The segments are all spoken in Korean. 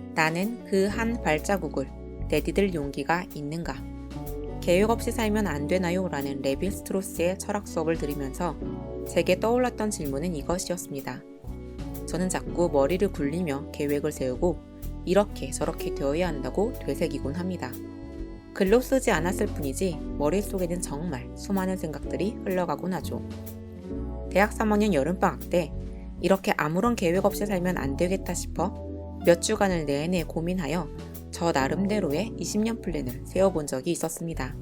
나는 그 한 발자국을 내디딜 용기가 있는가? 계획 없이 살면 안 되나요? 라는 레비 스트로스의 철학 수업을 들으면서 제게 떠올랐던 질문은 이것이었습니다. 저는 자꾸 머리를 굴리며 계획을 세우고 이렇게 저렇게 되어야 한다고 되새기곤 합니다. 글로 쓰지 않았을 뿐이지 머릿속에는 정말 수많은 생각들이 흘러가곤 하죠. 대학 3학년 여름방학 때 이렇게 아무런 계획 없이 살면 안 되겠다 싶어 몇 주간을 내내 고민하여 저 나름대로의 20년 플랜을 세워본 적이 있었습니다.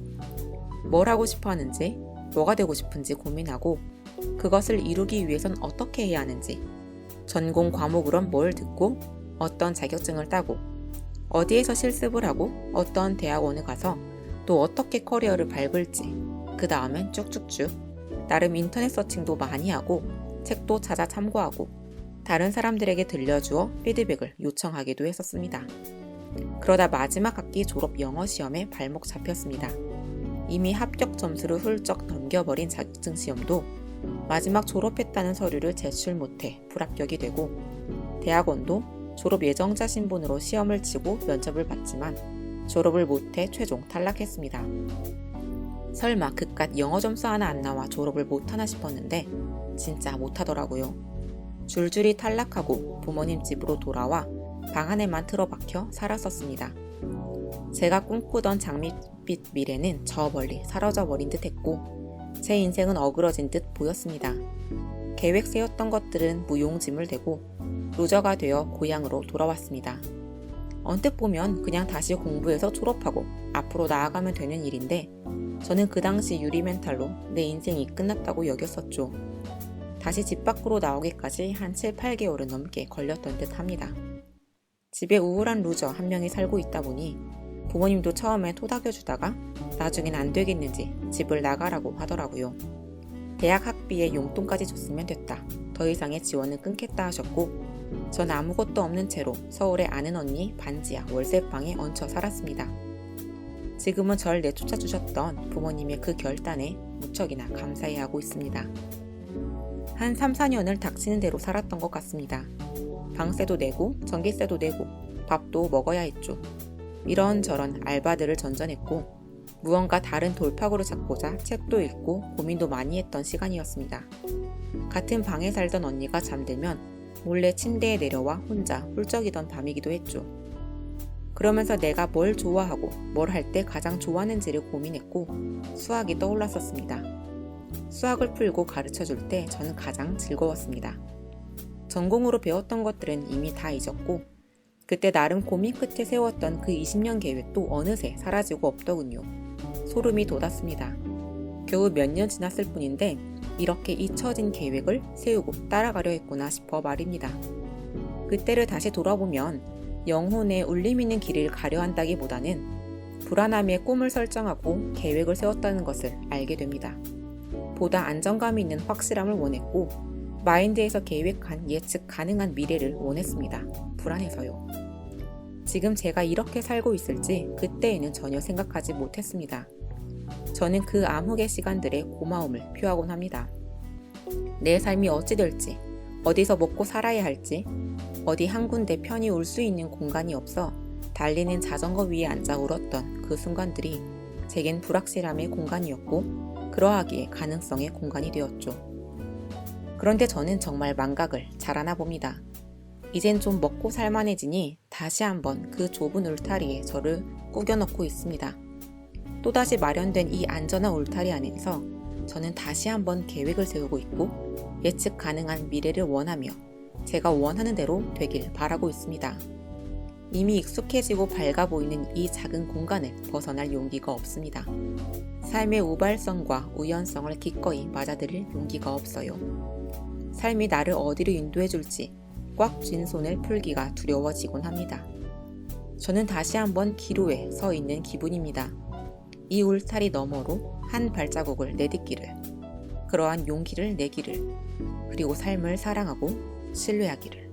뭘 하고 싶어 하는지, 뭐가 되고 싶은지 고민하고 그것을 이루기 위해선 어떻게 해야 하는지, 전공 과목으론 뭘 듣고 어떤 자격증을 따고 어디에서 실습을 하고 어떤 대학원을 가서 또 어떻게 커리어를 밟을지, 그 다음엔 쭉쭉쭉 나름 인터넷 서칭도 많이 하고 책도 찾아 참고하고 다른 사람들에게 들려주어 피드백을 요청하기도 했었습니다. 그러다 마지막 학기 졸업 영어 시험에 발목 잡혔습니다. 이미 합격 점수를 훌쩍 넘겨버린 자격증 시험도 마지막 졸업했다는 서류를 제출 못해 불합격이 되고 대학원도 졸업 예정자 신분으로 시험을 치고 면접을 봤지만 졸업을 못해 최종 탈락했습니다. 설마 그깟 영어 점수 하나 안 나와 졸업을 못하나 싶었는데 진짜 못하더라고요. 줄줄이 탈락하고 부모님 집으로 돌아와 방 안에만 틀어박혀 살았었습니다. 제가 꿈꾸던 장밋빛 미래는 저 멀리 사라져 버린 듯 했고 제 인생은 어그러진 듯 보였습니다. 계획 세웠던 것들은 무용지물 되고 루저가 되어 고향으로 돌아왔습니다. 언뜻 보면 그냥 다시 공부해서 졸업하고 앞으로 나아가면 되는 일인데 저는 그 당시 유리 멘탈로 내 인생이 끝났다고 여겼었죠. 다시 집 밖으로 나오기까지 한 7, 8개월은 넘게 걸렸던 듯 합니다. 집에 우울한 루저 한 명이 살고 있다 보니 부모님도 처음에 토닥여주다가 나중엔 안 되겠는지 집을 나가라고 하더라고요. 대학 학비에 용돈까지 줬으면 됐다. 더 이상의 지원은 끊겠다 하셨고 전 아무것도 없는 채로 서울의 아는 언니 반지하 월세방에 얹혀 살았습니다. 지금은 절 내쫓아 주셨던 부모님의 그 결단에 무척이나 감사해하고 있습니다. 한 3, 4년을 닥치는 대로 살았던 것 같습니다. 방세도 내고 전기세도 내고 밥도 먹어야 했죠. 이런저런 알바들을 전전했고 무언가 다른 돌파구를 찾고자 책도 읽고 고민도 많이 했던 시간이었습니다. 같은 방에 살던 언니가 잠들면 몰래 침대에 내려와 혼자 훌쩍이던 밤이기도 했죠. 그러면서 내가 뭘 좋아하고 뭘 할 때 가장 좋아하는지를 고민했고 수학이 떠올랐었습니다. 수학을 풀고 가르쳐줄 때 저는 가장 즐거웠습니다. 전공으로 배웠던 것들은 이미 다 잊었고 그때 나름 고민 끝에 세웠던 그 20년 계획도 어느새 사라지고 없더군요. 소름이 돋았습니다. 겨우 몇 년 지났을 뿐인데 이렇게 잊혀진 계획을 세우고 따라가려 했구나 싶어 말입니다. 그때를 다시 돌아보면 영혼에 울림 있는 길을 가려 한다기보다는 불안함에 꿈을 설정하고 계획을 세웠다는 것을 알게 됩니다. 보다 안정감이 있는 확실함을 원했고 마인드에서 계획한 예측 가능한 미래를 원했습니다. 불안해서요. 지금 제가 이렇게 살고 있을지 그때에는 전혀 생각하지 못했습니다. 저는 그 암흑의 시간들의 고마움을 표하곤 합니다. 내 삶이 어찌 될지, 어디서 먹고 살아야 할지, 어디 한 군데 편히 울 수 있는 공간이 없어 달리는 자전거 위에 앉아 울었던 그 순간들이 제겐 불확실함의 공간이었고 그러하기에 가능성의 공간이 되었죠. 그런데 저는 정말 망각을 잘하나 봅니다. 이젠 좀 먹고 살만해지니 다시 한번 그 좁은 울타리에 저를 꾸겨넣고 있습니다. 또다시 마련된 이 안전한 울타리 안에서 저는 다시 한번 계획을 세우고 있고 예측 가능한 미래를 원하며 제가 원하는 대로 되길 바라고 있습니다. 이미 익숙해지고 밝아 보이는 이 작은 공간을 벗어날 용기가 없습니다. 삶의 우발성과 우연성을 기꺼이 맞아들일 용기가 없어요. 삶이 나를 어디로 인도해 줄지 꽉 쥔 손을 풀기가 두려워지곤 합니다. 저는 다시 한번 기로에 서 있는 기분입니다. 이 울타리 너머로 한 발자국을 내딛기를, 그러한 용기를 내기를, 그리고 삶을 사랑하고 신뢰하기를.